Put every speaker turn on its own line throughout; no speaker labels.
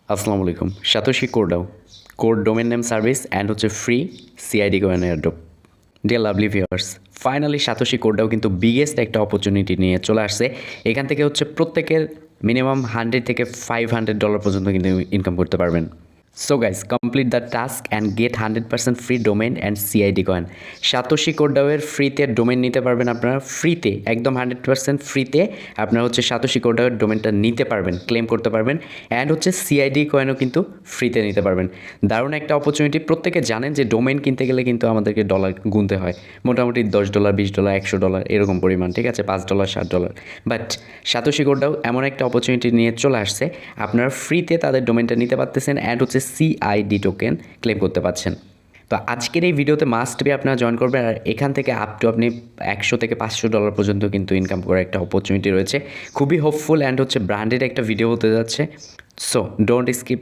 আসসালামু আলাইকুম। Satoshi কোরডাও code domain name service and হচ্ছে free CID coin airdrop. Deer lovely viewers, finally satoshi কোরডাও কিন্তু biggest একটা opportunity নিয়ে চলে আসছে। এখান থেকে হচ্ছে প্রত্যেকের মিনিমাম 100 থেকে $500 পর্যন্ত কিন্তু ইনকাম করতে পারবেন। So guys, complete the task and get 100% free domain and CID coin. Satoshi কোরডাওয়ের ফ্রিতে ডোমেন নিতে পারবেন আপনারা, ফ্রিতে একদম 100% ফ্রিতে আপনারা হচ্ছে সাতোশি কোরডাওয়ের ডোমেনটা নিতে পারবেন, ক্লেম করতে পারবেন অ্যান্ড হচ্ছে সিআইডি কয়েনও কিন্তু ফ্রিতে নিতে পারবেন। দারুণ একটা অপরচুনিটি। প্রত্যেকে জানেন যে ডোমেন কিনতে গেলে কিন্তু আমাদেরকে ডলার গুনতে হয়, মোটামুটি $10, $20, $100 এরকম পরিমাণ, ঠিক আছে, $5, $7। বাট সাতোশি কোরডাও এমন একটা অপরচুনিটি নিয়ে চলে আসছে, আপনারা ফ্রিতে তাদের ডোমেনটা নিতে পারতেছেন অ্যান্ড হচ্ছে সিআইডি টোকেন ক্লেম করতে পারছেন। তো আজকের এই ভিডিওতে মাস্ট বি আপনারা জয়েন করবেন, আর এখান থেকে আপ টু আপনি $100 থেকে $500 পর্যন্ত কিন্তু ইনকাম করার একটা অপরচুনিটি রয়েছে। খুবই হোপফুল অ্যান্ড হচ্ছে ব্র্যান্ডেড একটা ভিডিও হতে যাচ্ছে। So don't skip.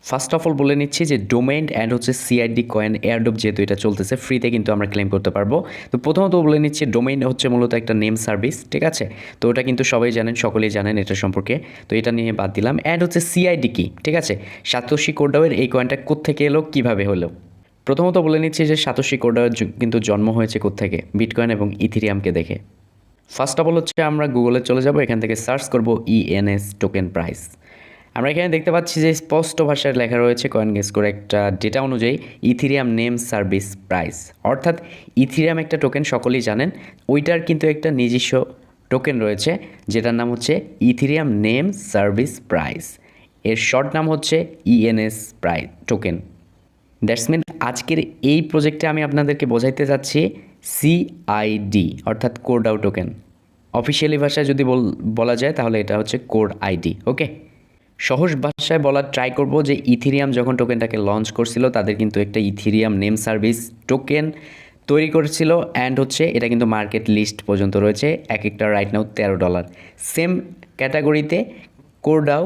First of all বলে নিচ্ছি যে ডোমেন অ্যান্ড হচ্ছে সিআইডি কয়েন এয়ারড্রপ যেহেতু এটা চলতেছে ফ্রিতে কিন্তু আমরা ক্লেম করতে পারবো। তো প্রথমত বলে নিচ্ছি ডোমেন হচ্ছে মূলত একটা নেম সার্ভিস, ঠিক আছে। তো ওটা কিন্তু সবাই জানেন, সকলেই জানেন এটা সম্পর্কে, তো এটা নিয়ে বাদ দিলাম। অ্যান্ড হচ্ছে সিআইডি কি, ঠিক আছে, সাতোশি কোরডাওয়ের এই কয়েনটা কোত্থেকে এলো, কীভাবে হলো। প্রথমত বলে নিচ্ছি যে সাতোশি কোরডাওয়ের কিন্তু জন্ম হয়েছে কোত্থেকে, বিটকয়েন এবং ইথেরিয়ামকে দেখে। ফার্স্ট অফ অল হচ্ছে আমরা গুগলে চলে যাব, এখান থেকে সার্চ করব ইএনএস টোকেন প্রাইস। আমরা এখানে দেখতে পাচ্ছি যে স্পষ্ট ভাষায় লেখা রয়েছে কয়েনগেসকোর একটা ডেটা অনুযায়ী ইথেরিয়াম নেম সার্ভিস প্রাইস, অর্থাৎ ইথেরিয়াম একটা টোকেন, সকলেই জানেন, ওইটার কিন্তু একটা নিজস্ব টোকেন রয়েছে যেটার নাম হচ্ছে ইথেরিয়াম নেম সার্ভিস প্রাইস। এর শর্ট নাম হচ্ছে ENS price token. That's mean আজকের এই প্রজেক্টে আমি আপনাদেরকে বোঝাইতে যাচ্ছি সিআইডি অর্থাৎ কোরডাও টোকেন। অফিসিয়ালি ভাষায় যদি বলা যায় তাহলে এটা হচ্ছে কোড আইডি। ওকে, সহজ ভাষায় বলার ট্রাই করব যে ইথেরিয়াম যখন টোকেনটাকে লঞ্চ করছিল তাদের কিন্তু একটা ইথেরিয়াম নেম সার্ভিস টোকেন তৈরি করেছিল অ্যান্ড হচ্ছে এটা কিন্তু মার্কেট লিস্ট পর্যন্ত রয়েছে, এক একটা রাইট নাও $13। সেম ক্যাটাগরিতে কোরডাও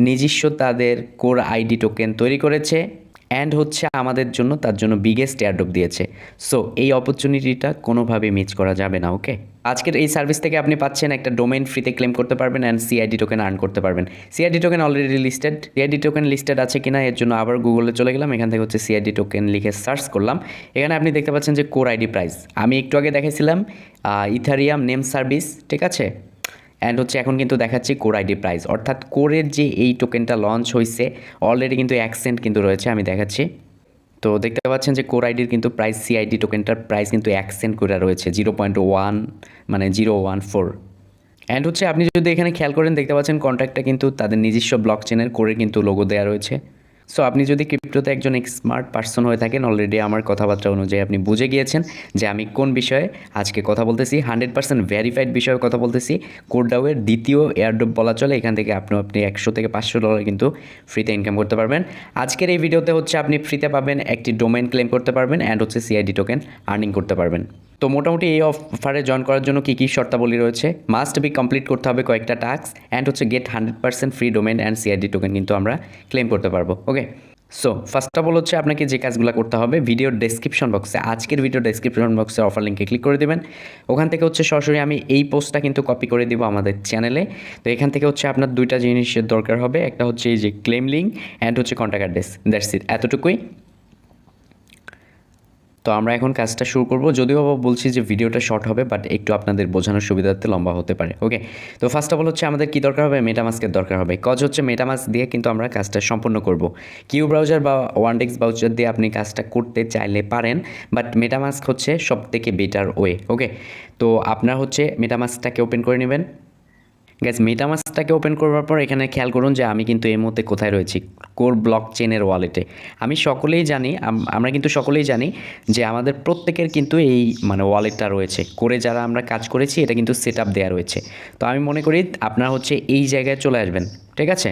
নিজস্ব তাদের কোর আইডি টোকেন তৈরি করেছে অ্যান্ড হচ্ছে আমাদের জন্য তার জন্য বিগেস্ট এয়ারড্রপ দিয়েছে। সো এই অপরচুনিটিটা কোনোভাবেই মিস করা যাবে না। ওকে, আজকের এই সার্ভিস থেকে আপনি পাচ্ছেন একটা ডোমেন ফ্রিতে ক্লেম করতে পারবেন অ্যান্ড সিআইডি টোকেন আর্ন করতে পারবেন। CID token already listed, CID token listed আছে কিনা এর জন্য আবার গুগলে চলে গেলাম, এখান থেকে হচ্ছে সিআইডি টোকেন লিখে সার্চ করলাম। এখানে আপনি দেখতে পাচ্ছেন যে কোর আইডি প্রাইস, আমি একটু আগে দেখেছিলাম ইথেরিয়াম নেম সার্ভিস, ঠিক আছে, অ্যান্ড হচ্ছে এখন কিন্তু দেখাচ্ছি কোর আইডি প্রাইস, অর্থাৎ কোরের যে এই টোকেনটা লঞ্চ হয়েছে অলরেডি কিন্তু $1 কিন্তু রয়েছে, আমি দেখাচ্ছি। তো দেখতে পাচ্ছেন যে কোর আইডির কিন্তু প্রাইস, সিআইডি টোকেনটার প্রাইস কিন্তু $1 করে রয়েছে, 0.1 মানে 0.14। অ্যান্ড হচ্ছে আপনি যদি এখানে খেয়াল করেন দেখতে পাচ্ছেন কন্ট্রাক্টটা কিন্তু তাদের নিজস্ব ব্লক চেনের কোরের কিন্তু লোগো দেওয়া রয়েছে। সো আপনি যদি ক্রিপ্টোতে একজন স্মার্ট পার্সন হয়ে থাকেন, অলরেডি আমার কথাবার্তা অনুযায়ী আপনি বুঝে গিয়েছেন যে আমি কোন বিষয়ে আজকে কথা বলতেছি। 100% ভেরিফাইড বিষয়ে কথা বলতেছি। কোরডাওয়ের দ্বিতীয় এয়ারড্রপ বলা চলে, এখান থেকে আপনি $100 থেকে $500 কিন্তু ফ্রিতে ইনকাম করতে পারবেন। আজকের এই ভিডিওতে হচ্ছে আপনি ফ্রিতে পাবেন একটি ডোমেন ক্লেম করতে পারবেন অ্যান্ড হচ্ছে সিআইডি টোকেন আর্নিং করতে পারবেন। তো মোটামুটি এই অফারে জয়েন করার জন্য কী কী শর্তাবলী রয়েছে, মাস্ট বি কমপ্লিট করতে হবে কয়েকটা টাস্ক অ্যান্ড হচ্ছে get 100% free domain and CID token কিন্তু আমরা ক্লেম করতে পারবো। Okay, so first of all হচ্ছে আপনাকে যে কাজগুলো করতে হবে, ভিডিওর ডেসক্রিপশন বক্সে, আজকের ভিডিও ডেসক্রিপশন বক্সে অফার লিঙ্কে ক্লিক করে দেবেন। ওখান থেকে হচ্ছে সরাসরি আমি এই পোস্টটা কিন্তু কপি করে দিব আমাদের চ্যানেলে। তো এখান থেকে হচ্ছে আপনার দুইটা জিনিসের দরকার হবে, একটা হচ্ছে এই যে ক্লেম লিঙ্ক অ্যান্ড হচ্ছে কন্ট্যাক্ট অ্যাড্রেস, দ্যাটস ইট, এতটুকুই। তো আমরা এখন কাজটা শুরু করব, যদিও বলছি যে ভিডিওটা শর্ট হবে বাট একটু আপনাদের বোঝানোর সুবিধার্থে লম্বা হতে পারে। ওকে, তো ফার্স্ট অফ অল হচ্ছে আমাদের কী দরকার হবে, মেটামাস্কের দরকার হবে। কজ হচ্ছে মেটামাস্ক দিয়ে কিন্তু আমরা কাজটা সম্পূর্ণ করব। কিউ ব্রাউজার বা ওয়ানডেক্স ব্রাউজার দিয়ে আপনি কাজটা করতে চাইলে পারেন, বাট মেটামাস্ক হচ্ছে সবথেকে বেটার ওয়ে। ওকে, তো আপনার হচ্ছে মেটামাস্কটাকে ওপেন করে নেবেন। গ্যাস, মেটামাস্কটাকে ওপেন করবার পর এখানে খেয়াল করুন যে আমি কিন্তু এই মুহূর্তে কোথায় রয়েছি, কোর ব্লক চেনের ওয়ালেটে। আমি সকলেই জানি, আমরা কিন্তু সকলেই জানি যে আমাদের প্রত্যেকের কিন্তু এই মানে ওয়ালেটটা রয়েছে, করে যারা আমরা কাজ করেছি এটা কিন্তু সেট আপ দেওয়া রয়েছে। তো আমি মনে করি আপনারা হচ্ছে এই জায়গায় চলে আসবেন, ঠিক আছে।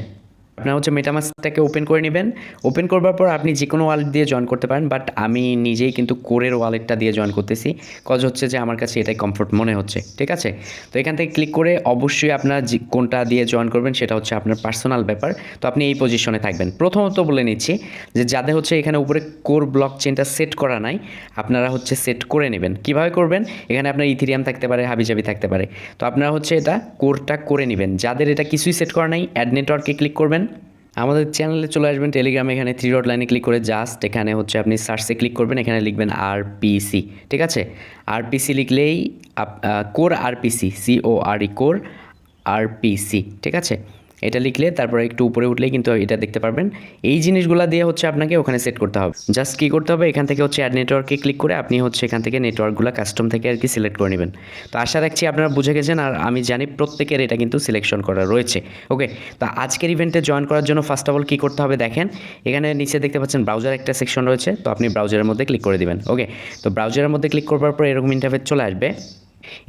আপনার হচ্ছে মেটামাস্কটাকে ওপেন করে নেবেন। ওপেন করবার পর আপনি যে কোনো ওয়ালেট দিয়ে জয়েন করতে পারেন, বাট আমি নিজেই কিন্তু কোরের ওয়ালেটটা দিয়ে জয়েন করতেছি, কজ হচ্ছে যে আমার কাছে এটাই কমফোর্ট মনে হচ্ছে। ঠিক আছে, তো এখান থেকে ক্লিক করে অবশ্যই আপনার যে কোনটা দিয়ে জয়েন করবেন সেটা হচ্ছে আপনার পার্সোনাল ব্যাপার। তো আপনি এই পজিশনে থাকবেন। প্রথমত বলে নিচ্ছি যে যাদের হচ্ছে এখানে উপরে কোর ব্লক চেনটা সেট করা নাই, আপনারা হচ্ছে সেট করে নেবেন। কীভাবে করবেন? এখানে আপনার ইথেরিয়াম থাকতে পারে, হাবিজাবি থাকতে পারে, তো আপনারা হচ্ছে এটা কোরটা করে নেবেন। যাদের এটা কিছুই সেট করা নাই, অ্যাড নেটওয়ার্কে ক্লিক করবেন। আমাদের চ্যানেলে চলে আসবেন, টেলিগ্রামে এখানে 3 ডট লাইনে ক্লিক করে জাস্ট এখানে হচ্ছে আপনি সার্চে ক্লিক করবেন, এখানে লিখবেন আরপিসি। ঠিক আছে, আরপিসি লিখলেই core RPC, CORE core RPC. ঠিক আছে, এটা লিখলে তারপরে একটু উপরে উঠলেই কিন্তু এটা দেখতে পারবেন। এই জিনিসগুলো দিয়ে হচ্ছে আপনাকে ওখানে সেট করতে হবে। জাস্ট কী করতে হবে, এখান থেকে হচ্ছে অ্যাড নেটওয়ার্কে ক্লিক করে আপনি হচ্ছে এখান থেকে নেটওয়ার্কগুলো কাস্টম থেকে আর কি সিলেক্ট করে নেবেন। তো আশা রাখছি আপনারা বুঝে গেছেন, আর আমি জানি প্রত্যেকের এটা কিন্তু সিলেকশন করা রয়েছে। ওকে, তো আজকের ইভেন্টে জয়েন করার জন্য ফার্স্ট অফ অল কী করতে হবে দেখেন, এখানে নিচে দেখতে পাচ্ছেন ব্রাউজার একটা সেকশন রয়েছে, তো আপনি ব্রাউজারের মধ্যে ক্লিক করে দিবেন। ওকে, তো ব্রাউজারের মধ্যে ক্লিক করবার পর এরকম ইন্টারফেস চলে আসবে।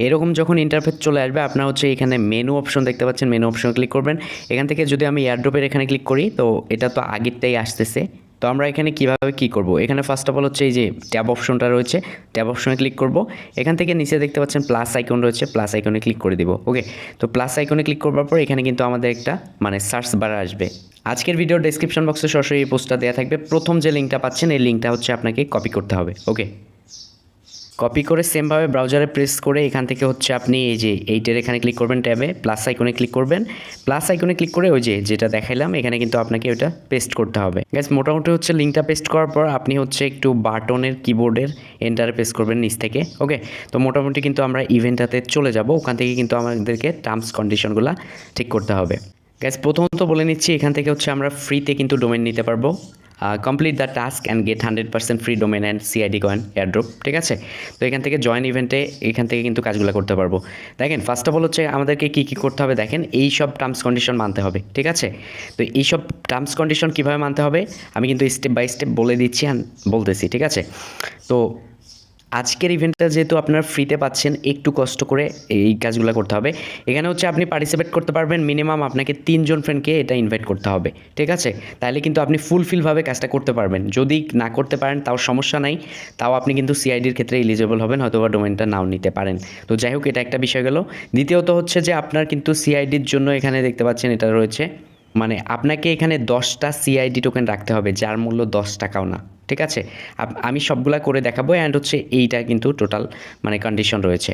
এরকম যখন ইন্টারফেস চলে আসবে, আপনার হচ্ছে এখানে মেনু অপশন দেখতে পাচ্ছেন, মেনু অপশনে ক্লিক করবেন। এখান থেকে যদি আমি এয়ারড্রপের এখানে ক্লিক করি, তো এটা তো আগেরটাই আসতেছে। তো আমরা এখানে কীভাবে কী করব, এখানে ফার্স্ট অফ অল হচ্ছে এই যে ট্যাব অপশনটা রয়েছে, ট্যাব অপশনে ক্লিক করব। এখান থেকে নিচে দেখতে পাচ্ছেন প্লাস আইকন রয়েছে, প্লাস আইকনে ক্লিক করে দিব। ওকে, তো প্লাস আইকনে ক্লিক করবার পর এখানে কিন্তু আমাদের একটা মানে সার্চ বার আসবে। আজকের ভিডিওর ডেসক্রিপশন বক্সে সরাসরি এই পোস্টটা দেওয়া থাকবে। প্রথম যে লিঙ্কটা পাচ্ছেন, এই লিঙ্কটা হচ্ছে আপনাকে কপি করতে হবে। ওকে, কপি করে সেমভাবে ব্রাউজারে প্রেস করে এখান থেকে হচ্ছে আপনি এই যে এইটার এখানে ক্লিক করবেন, ট্যাবে প্লাস আইকনে ক্লিক করবেন। প্লাস আইকনে ক্লিক করে ওই যে যেটা দেখাইলাম এখানে কিন্তু আপনাকে ওটা পেস্ট করতে হবে। গাইস, মোটামুটি হচ্ছে লিঙ্কটা পেস্ট করার পর আপনি হচ্ছে একটু বাটনের কিবোর্ডের এন্টারে প্রেস করবেন নিচ থেকে। ওকে, তো মোটামুটি কিন্তু আমরা ইভেন্টটাতে চলে যাব। ওখান থেকে কিন্তু আমাদেরকে টার্মস কন্ডিশনগুলো ঠিক করতে হবে। গাইস, প্রথমত বলে নিচ্ছি, এখান থেকে হচ্ছে আমরা ফ্রিতে কিন্তু ডোমেন নিতে পারবো। Complete the task and get 100% free domain and CID coin airdrop. ঠিক আছে, তো এখান থেকে জয়েন ইভেন্টে এখান থেকে কিন্তু কাজগুলো করতে পারবো। দেখেন, ফার্স্ট অফ অল হচ্ছে আমাদেরকে কী কী করতে হবে দেখেন, এই সব টার্মস কন্ডিশন মানতে হবে। ঠিক আছে, তো এই সব টার্মস কন্ডিশন কীভাবে মানতে হবে আমি কিন্তু স্টেপ বাই স্টেপ বলে দিচ্ছি, বলতেছি। ঠিক আছে, তো আজকের ইভেন্টটা যেহেতু আপনারা ফ্রিতে পাচ্ছেন, একটু কষ্ট করে এই কাজগুলো করতে হবে। এখানে হচ্ছে আপনি পার্টিসিপেট করতে পারবেন, মিনিমাম আপনাকে 3 জন ফ্রেন্ডকে এটা ইনভাইট করতে হবে। ঠিক আছে, তাহলে কিন্তু আপনি ফুলফিলভাবে কাজটা করতে পারবেন। যদি না করতে পারেন তাও সমস্যা নাই, তাও আপনি কিন্তু CIDর ক্ষেত্রে এলিজিবল হবেন, হয়তো বা ডোমেনটা নাও নিতে পারেন। তো যাই হোক, এটা একটা বিষয় গেল। দ্বিতীয়ত হচ্ছে যে আপনার কিন্তু CIDর জন্য এখানে দেখতে পাচ্ছেন এটা রয়েছে, মানে আপনাকে এখানে 10টা CID টোকেন রাখতে হবে, যার মূল্য 10 টাকাও না। ঠিক আছে, আমি সবগুলা করে দেখাবো, অ্যান্ড হচ্ছে এইটা কিন্তু টোটাল মানে কন্ডিশন রয়েছে।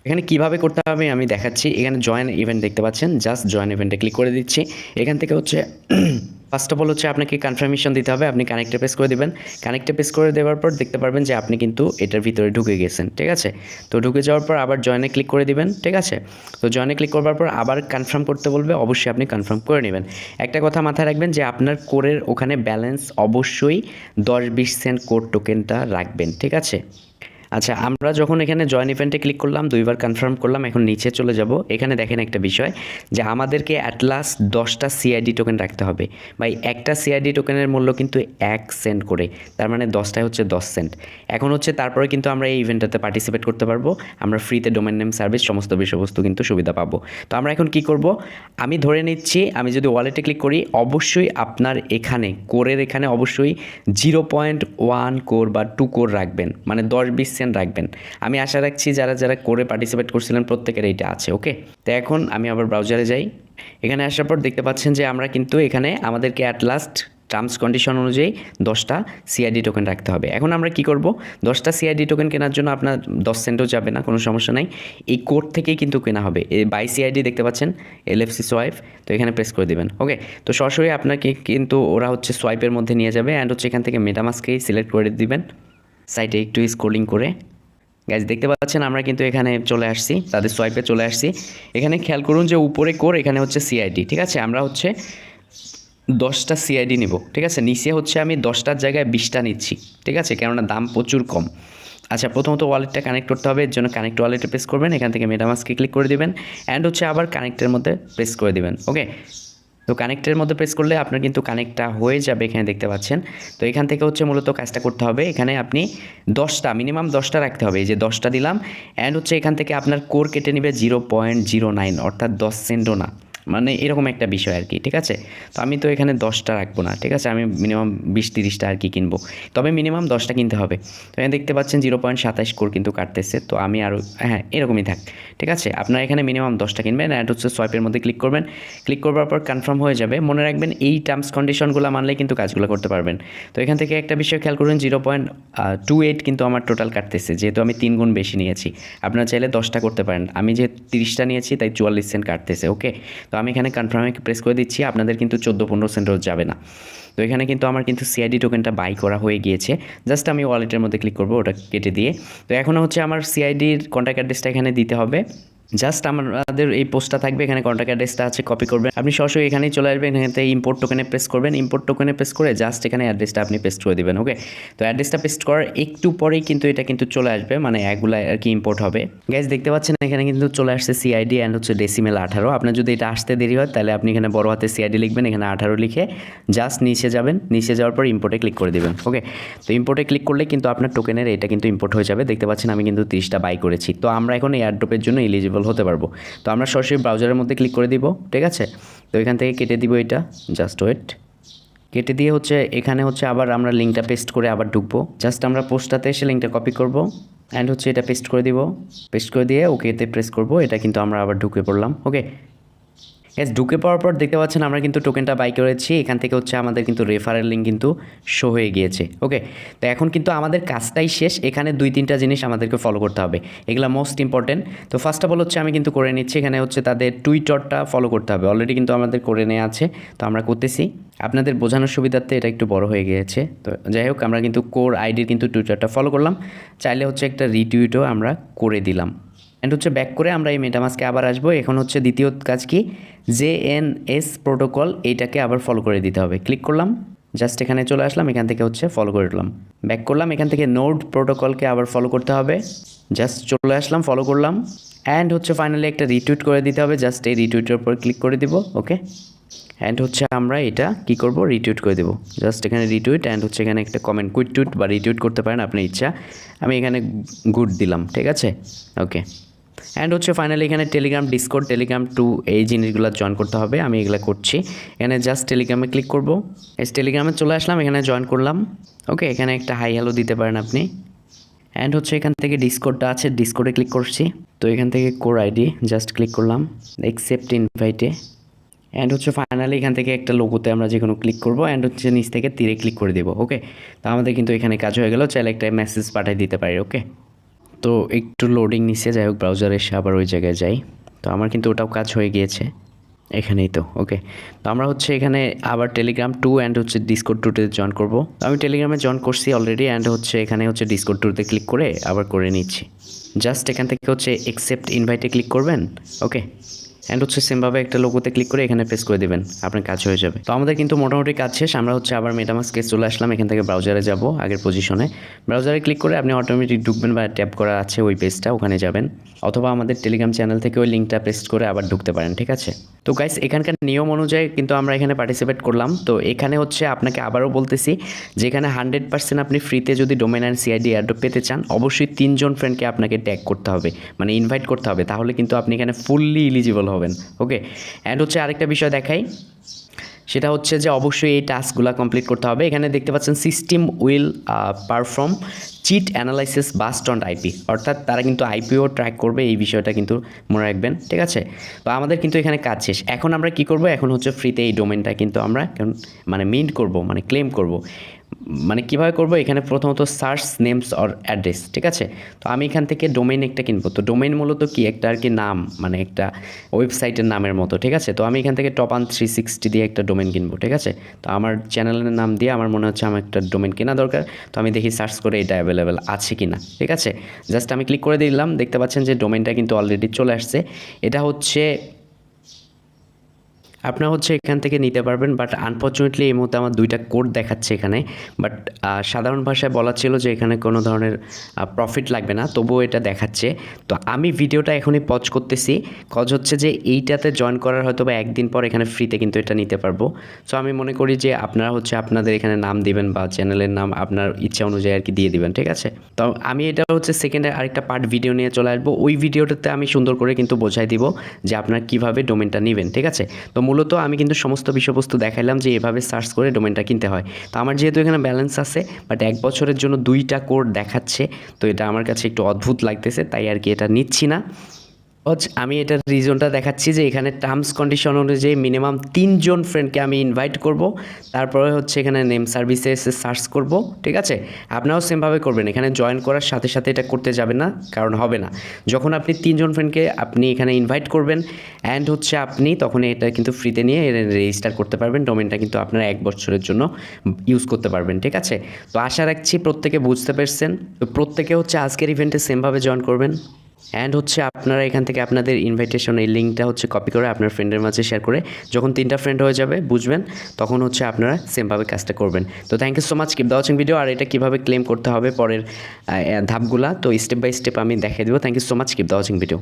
এখানে কিভাবে করতে হবে আমি দেখাচ্ছি। এখানে জয়েন ইভেন্ট দেখতে পাচ্ছেন, জাস্ট জয়েন ইভেন্টে ক্লিক করে দিচ্ছি। এখান থেকে হচ্ছে ফার্স্ট অফ অল হচ্ছে আপনাকে কনফার্মেশন দিতে হবে, আপনি কানেক্টে প্রেস করে দেবেন। কানেক্টে প্রেস করে দেওয়ার পর দেখতে পারবেন যে আপনি কিন্তু এটার ভিতরে ঢুকে গেছেন। ঠিক আছে, তো ঢুকে যাওয়ার পর আবার জয়েনে ক্লিক করে দিবেন। ঠিক আছে, তো জয়েনে ক্লিক করবার পর আবার কনফার্ম করতে বলবে, অবশ্যই আপনি কনফার্ম করে নেবেন। একটা কথা মাথায় রাখবেন যে আপনার কোরের ওখানে ব্যালেন্স অবশ্যই 10-20 সেন্ট কোর টোকেনটা রাখবেন। ঠিক আছে, আচ্ছা, আমরা যখন এখানে জয়েন ইভেন্টে ক্লিক করলাম, 2বার কনফার্ম করলাম, এখন নিচে চলে যাব। এখানে দেখেন একটা বিষয় যে আমাদেরকে অ্যাট লাস্ট 10টা CID টোকেন রাখতে হবে। ভাই, একটা CID টোকেনের মূল্য কিন্তু 1 সেন্ট করে, তার মানে 10টায় হচ্ছে 10 সেন্ট। এখন হচ্ছে তারপরে কিন্তু আমরা এই ইভেন্টটাতে পার্টিসিপেট করতে পারবো, আমরা ফ্রিতে ডোমেন নেম সার্ভিস সমস্ত বিষয়বস্তু কিন্তু সুবিধা পাবো। তো আমরা এখন কি করব, আমি ধরে নিচ্ছি, আমি যদি ওয়ালেটে ক্লিক করি, অবশ্যই আপনার এখানে কোরের এখানে অবশ্যই 0.1 কোর বা 2 কোর রাখবেন, মানে 10-20 সেন্ট রাখবেন। আমি আশা রাখছি যারা যারা কোরে পার্টিসিপেট করছিলেন প্রত্যেকের এইটা আছে। ওকে, তো এখন আমি আবার ব্রাউজারে যাই। এখানে আসার পর দেখতে পাচ্ছেন যে আমরা কিন্তু এখানে আমাদেরকে অ্যাট লাস্ট টার্মস কন্ডিশন অনুযায়ী 10টা CID টোকেন রাখতে হবে। এখন আমরা কি করব, 10টা CID টোকেন কেনার জন্য আপনার 10 সেন্টও যাবে না, কোনো সমস্যা নাই, এই কোড থেকেই কিন্তু কেনা হবে। এই বাই CID দেখতে পাচ্ছেন, LFC সোয়াইপ, তো এখানে প্রেস করে দেবেন। ওকে, তো সরাসরি আপনাকে কিন্তু ওরা হচ্ছে সোয়াইপের মধ্যে নিয়ে যাবে, অ্যান্ড হচ্ছে এখান থেকে মেটামাস্ককেই সিলেক্ট করে দিবেন। সাইটে একটু স্ক্রলিং করে গাইজ দেখতে পাচ্ছেন আমরা কিন্তু এখানে চলে আসছি, তাদের সোয়াইপে চলে আসছি। এখানে খেয়াল করুন যে উপরে কোর, এখানে হচ্ছে CID। ঠিক আছে, আমরা হচ্ছে 10টা CID নিব। ঠিক আছে, নিচে হচ্ছে আমি 10টার জায়গায় 20টা নিচ্ছি। ঠিক আছে, কেননা দাম প্রচুর কম। আচ্ছা, প্রথমত ওয়ালেটটা কানেক্ট করতে হবে, এর জন্য কানেক্ট ওয়ালেটে প্রেস করবেন, এখান থেকে মেটামাস্কে ক্লিক করে দিবেন, অ্যান্ড হচ্ছে আবার কানেক্টের মধ্যে প্রেস করে দিবেন। ওকে, তো কানেক্টের মধ্যে প্রেস করলে আপনার কিন্তু কানেক্টটা হয়ে যাবে, এখানে দেখতে পাচ্ছেন। তো এখান থেকে হচ্ছে মূলত কাজটা করতে হবে, এখানে আপনি 10টা মিনিমাম 10টা রাখতে হবে। এই যে 10টা দিলাম, অ্যান্ড হচ্ছে এখান থেকে আপনার কোর কেটে নেবে 0.09, অর্থাৎ 10 সেন্টও না। মানে এরকম একটা বিষয় আর কি, ঠিক আছে। তো আমি তো এখানে 10টা রাখবো না, ঠিক আছে, আমি মিনিমাম 20-30টা আর কি কিনবো, তবে মিনিমাম 10টা কিনতে হবে। তো এখানে দেখতে পাচ্ছেন 0.27 কোর কিন্তু কাটতেছে, তো আমি আরও হ্যাঁ এরকমই থাক, ঠিক আছে। আপনারা এখানে মিনিমাম 10টা কিনবেন, অ্যাড হচ্ছে সোয়াইপের মধ্যে ক্লিক করবেন, ক্লিক করবার পর কনফার্ম হয়ে যাবে। মনে রাখবেন এই টার্মস কন্ডিশনগুলো মানলে কিন্তু কাজগুলো করতে পারবেন। তো এখান থেকে একটা বিষয় খেয়াল করুন, 0.28 কিন্তু আমার টোটাল কাটতেছে, যেহেতু আমি 3 গুণ বেশি নিয়েছি। আপনারা চাইলে 10টা করতে পারেন, আমি যে 30টা নিয়েছি তাই 44 সেন্ট কাটতেছে, ওকে। তো আমি এখানে কনফার্মে প্রেস করে দিচ্ছি, আপনাদের কিন্তু 14-15 সেন্টও যাবে না। তো এখানে কিন্তু আমার কিন্তু সিআইডি টোকেনটা বাই করা হয়ে গিয়েছে, জাস্ট আমি ওয়ালেটের মধ্যে ক্লিক করবো, ওটা কেটে দিয়ে। তো এখন হচ্ছে আমার সিআইডির কন্ট্যাক্ট অ্যাড্রেসটা এখানে দিতে হবে, জাস্ট আমাদের এই পোস্টটা থাকবে, এখানে কন্ট্যাক্ট অ্যাড্রেসটা আছে, কপি করবেন, আপনি সরাসরি এখানেই চলে আসবেন, এখানে ইম্পোর্ট টোকেনে প্রেস করবেন, ইম্পোর্ট টোকেনে প্রেস করে জাস্ট এখানে অ্যাড্রেসটা আপনি পেস্ট করে দিবেন, ওকে। তো অ্যাড্রেসটা পেস্ট করার একটু পরেই কিন্তু এটা কিন্তু চলে আসবে, মানে এগুলা আর কি ইম্পোর্ট হবে। গাইজ দেখতে পাচ্ছেন এখানে কিন্তু চলে আসছে সিআইডি অ্যান্ড হচ্ছে ডেসিমেল 18। আপনার যদি এটা আসতে দেরি হয় তাহলে আপনি এখানে বড় হাতে সিআইডি লিখবেন, এখানে 18 লিখে জাস্ট নিচে যাবেন, নিচে যাওয়ার পর ইম্পোর্টে ক্লিক করে দিবেন, ওকে। তো ইম্পোর্টে ক্লিক করলে কিন্তু আপনার টোকেনের এটা কিন্তু ইম্পোর্ট হয়ে যাবে। দেখতে পাচ্ছেন আমি কিন্তু 30টা বাই করেছি, তো আমরা এখন এয়ারড্রপের জন্য এলিজিবল হতে পারবো। তো আমরা সরাসরি ব্রাউজারের মধ্যে ক্লিক করে দিব, ঠিক আছে। তো এখান থেকে কেটে দিব এটা, জাস্ট ওয়েট, কেটে দিয়ে হচ্ছে এখানে হচ্ছে আবার আমরা লিঙ্কটা পেস্ট করে আবার ঢুকবো, জাস্ট আমরা পোস্টটাতে এসে লিঙ্কটা কপি করব অ্যান্ড হচ্ছে এটা পেস্ট করে দিব, পেস্ট করে দিয়ে ওকেতে প্রেস করব, এটা কিন্তু আমরা আবার ঢুকে পড়লাম, ওকে। এস ঢুকে পাওয়ার পর দেখতে পাচ্ছেন আমরা কিন্তু টোকেনটা বাই করেছি, এখান থেকে হচ্ছে আমাদের কিন্তু রেফারেল লিঙ্ক কিন্তু শো হয়ে গিয়েছে, ওকে। তো এখন কিন্তু আমাদের কাজটাই শেষ, এখানে 2-3টা জিনিস আমাদেরকে ফলো করতে হবে, এগুলো মোস্ট ইম্পর্টেন্ট। তো ফার্স্ট অফ অল হচ্ছে আমি কিন্তু করে নিচ্ছি, এখানে হচ্ছে তাদের টুইটারটা ফলো করতে হবে, অলরেডি কিন্তু আমাদের করে নেওয়া আছে, তো আমরা করতেছি। আপনাদের বোঝানোর সুবিধার্থে এটা একটু বড় হয়ে গিয়েছে, তো যাই হোক আমরা কিন্তু কোর আইডির কিন্তু টুইটারটা ফলো করলাম, চাইলে হচ্ছে একটা রিটুইটও আমরা করে দিলাম। অ্যান্ড হচ্ছে ব্যাক করে আমরা এই মেটামাস্কে আবার আসবো। এখন হচ্ছে দ্বিতীয় কাজ কি, জেএনএস প্রোটোকল, এইটাকে আবার ফলো করে দিতে হবে। ক্লিক করলাম, জাস্ট এখানে চলে আসলাম, এখান থেকে হচ্ছে ফলো করে দিলাম, ব্যাক করলাম, এখান থেকে নোড প্রোটোকলকে আবার ফলো করতে হবে, জাস্ট চলে আসলাম, ফলো করলাম, অ্যান্ড হচ্ছে ফাইনালি একটা রিটুইট করে দিতে হবে, জাস্ট এই রিটুইটের উপর ক্লিক করে দিব, ওকে। অ্যান্ড হচ্ছে আমরা এটা কি করব, রিটুইট করে দেবো, জাস্ট এখানে রিটুইট, অ্যান্ড হচ্ছে এখানে একটা কমেন্ট, কুইট টুইট বা রিটুইট করতে পারেন আপনার ইচ্ছা, আমি এখানে গুড দিলাম, ঠিক আছে, ওকে। অ্যান্ড হচ্ছে ফাইনালি এখানে টেলিগ্রাম, ডিসকর্ড, টেলিগ্রাম টু এই জিনিসগুলো জয়েন করতে হবে, আমি এগুলো করছি। এখানে জাস্ট টেলিগ্রামে ক্লিক করব, টেলিগ্রামে চলে আসলাম, এখানে জয়েন করলাম, ওকে। এখানে একটা হাই হ্যালো দিতে পারেন আপনি। অ্যান্ড হচ্ছে এখান থেকে ডিসকর্ডটা আছে, ডিসকর্ডে ক্লিক করছি, তো এখান থেকে কোর আইডি জাস্ট ক্লিক করলাম, অ্যাকসেপ্ট ইনভাইটে, অ্যান্ড হচ্ছে ফাইনালি এখান থেকে একটা লোগোতে আমরা যে কোনো ক্লিক করবো, অ্যান্ড হচ্ছে নিচ থেকে তীরে ক্লিক করে দেবো, ওকে। তো আমাদের কিন্তু এখানে কাজ হয়ে গেল, চাইলে একটা মেসেজ পাঠিয়ে দিতে পারি, ওকে। তো একটু লোডিং নিচ্ছে, যাই হোক ব্রাউজারে এসে আবার ওই জায়গায় যাই, তো আমার কিন্তু ওটাও কাজ হয়ে গিয়েছে এখানেই, তো ওকে। তো আমরা হচ্ছে এখানে আবার টেলিগ্রাম 2 অ্যান্ড হচ্ছে ডিসকর্ড 2তে জয়েন করবো, তো আমি টেলিগ্রামে জয়েন করছি অলরেডি, অ্যান্ড হচ্ছে এখানে হচ্ছে ডিসকর্ড 2তে ক্লিক করে আবার করে নিচ্ছি, জাস্ট এখান থেকে হচ্ছে অ্যাকসেপ্ট ইনভাইটে ক্লিক করবেন, ওকে। অ্যান্ড হচ্ছে সেমভাবে একটা লোগোতে ক্লিক করে এখানে প্রেস করে দেবেন, আপনার কাজ হয়ে যাবে। তো আমাদের কিন্তু মোটামুটি কাজ শেষ, আমরা হচ্ছে আবার মেটামাস্কে চলে আসলাম, এখান থেকে ব্রাউজারে যাব, আগের পজিশনে ব্রাউজারে ক্লিক করে আপনি অটোমেটিক ঢুকবেন, বা ট্যাপ করা আছে ওই পেজটা, ওখানে যাবেন, অথবা আমাদের টেলিগ্রাম চ্যানেল থেকে ওই লিঙ্কটা পেস্ট করে আবার ঢুকতে পারেন, ঠিক আছে। তো গাইস এখানকার নিয়ম অনুযায়ী কিন্তু আমরা এখানে পার্টিসিপেট করলাম। তো এখানে হচ্ছে আপনাকে আবারও বলতেছি, যেখানে 100% আপনি ফ্রিতে যদি ডোমেন অ্যান্ড সিআইডি এয়ারড্রপ পেতে চান, অবশ্যই 3 জন ফ্রেন্ডকে আপনাকে ট্যাগ করতে হবে, মানে ইনভাইট করতে হবে, তাহলে কিন্তু আপনি এখানে ফুললি এলিজিবল হবেন, ওকে। অ্যান্ড হচ্ছে আরেকটা বিষয় দেখাই, সেটা হচ্ছে যে অবশ্যই এই টাস্কগুলো কমপ্লিট করতে হবে। এখানে দেখতে পাচ্ছেন system will perform cheat analysis based on IP, অর্থাৎ তারা কিন্তু আইপিও ট্র্যাক করবে, এই বিষয়টা কিন্তু মনে রাখবেন, ঠিক আছে। তো আমাদের কিন্তু এখানে কাজ শেষ, এখন আমরা কি করব, এখন হচ্ছে ফ্রিতে এই ডোমেনটা কিন্তু আমরা মানে মিন্ট করব, মানে ক্লেম করব। মানে কীভাবে করব, এখানে প্রথমত সার্চ নেমস অর অ্যাড্রেস, ঠিক আছে। তো আমি এখান থেকে ডোমেইন একটা কিনবো, তো ডোমেইন মূলত কি একটা আর কি নাম, মানে একটা ওয়েবসাইটের নামের মতো, ঠিক আছে। তো আমি এখান থেকে টপান 360 দিয়ে একটা ডোমেইন কিনবো, ঠিক আছে। তো আমার চ্যানেলের নাম দিয়ে আমার মনে হচ্ছে আমার একটা ডোমেইন কেনা দরকার, তো আমি দেখি সার্চ করে এটা অ্যাভেলেবেল আছে কি না, ঠিক আছে। জাস্ট আমি ক্লিক করে দিলাম, দেখতে পাচ্ছেন যে ডোমেইনটা কিন্তু অলরেডি চলে আসছে। এটা হচ্ছে আপনারা হচ্ছে এখান থেকে নিতে পারবেন, বাট আনফরচুনেটলি এই মুহূর্তে আমার 2টা কোড দেখাচ্ছে এখানে। বাট সাধারণ ভাষায় বলা ছিল যে এখানে কোনো ধরনের প্রফিট লাগবে না, তবুও এটা দেখাচ্ছে। তো আমি ভিডিওটা এখনই পজ করতেছি, কজ হচ্ছে যে এইটাতে জয়েন করার হয়তো বা একদিন পর এখানে ফ্রিতে কিন্তু এটা নিতে পারবো। সো আমি মনে করি যে আপনারা হচ্ছে আপনাদের এখানে নাম দিবেন বা চ্যানেলের নাম আপনার ইচ্ছা অনুযায়ী আর কি দিয়ে দিবেন, ঠিক আছে। তো আমি এটা হচ্ছে সেকেন্ডে আরেকটা পার্ট ভিডিও নিয়ে চলে আসবো, ওই ভিডিওটাতে আমি সুন্দর করে কিন্তু বোঝাই দিব যে আপনার কীভাবে ডোমেনটা নেবেন, ঠিক আছে। তো মূলত আমি কিন্তু সমস্ত বিষয়বস্তু দেখাইলাম যে এভাবে সার্চ করে ডোমেনটা কিনতে হয়। তো আমার যেহেতু এখানে ব্যালেন্স আছে, বাট 1 বছরের জন্য 2টা কোড দেখাচ্ছে, তো এটা আমার কাছে একটু অদ্ভুত লাগতেছে, তাই আর কি এটা নিচ্ছি না। আমি এটার রিজনটা দেখাচ্ছি যে এখানে টার্মস কন্ডিশন অনুযায়ী মিনিমাম 3 জন ফ্রেন্ডকে আমি ইনভাইট করব, তারপরে হচ্ছে এখানে নেম সার্ভিসে এসে সার্চ করব, ঠিক আছে। আপনারাও সেমভাবে করবেন, এখানে জয়েন করার সাথে সাথে এটা করতে যাবেন না, কারণ হবে না। যখন আপনি 3 জন ফ্রেন্ডকে আপনি এখানে ইনভাইট করবেন অ্যান্ড হচ্ছে আপনি তখন এটা কিন্তু ফ্রিতে নিয়ে রেজিস্টার করতে পারবেন, ডোমেনটা কিন্তু আপনারা 1 বছরের জন্য ইউজ করতে পারবেন, ঠিক আছে। তো আশা রাখছি প্রত্যেকে বুঝতে পেরেছেন। তো প্রত্যেকে হচ্ছে আজকের ইভেন্টে সেমভাবে জয়েন করবেন অ্যান্ড হচ্ছে আপনারা এখান থেকে আপনাদের ইনভাইটেশন এই লিঙ্কটা হচ্ছে কপি করে আপনার ফ্রেন্ডের মাঝে শেয়ার করে যখন 3টা ফ্রেন্ড হয়ে যাবে বুঝবেন, তখন হচ্ছে আপনারা সেমভাবে কাজটা করবেন। তো thank you so much, keep the watching video. আর এটা কীভাবে ক্লেম করতে হবে পরের ধাপগুলা তো স্টেপ বাই স্টেপ আমি দেখিয়ে দেবো। Thank you so much, keep the watching video.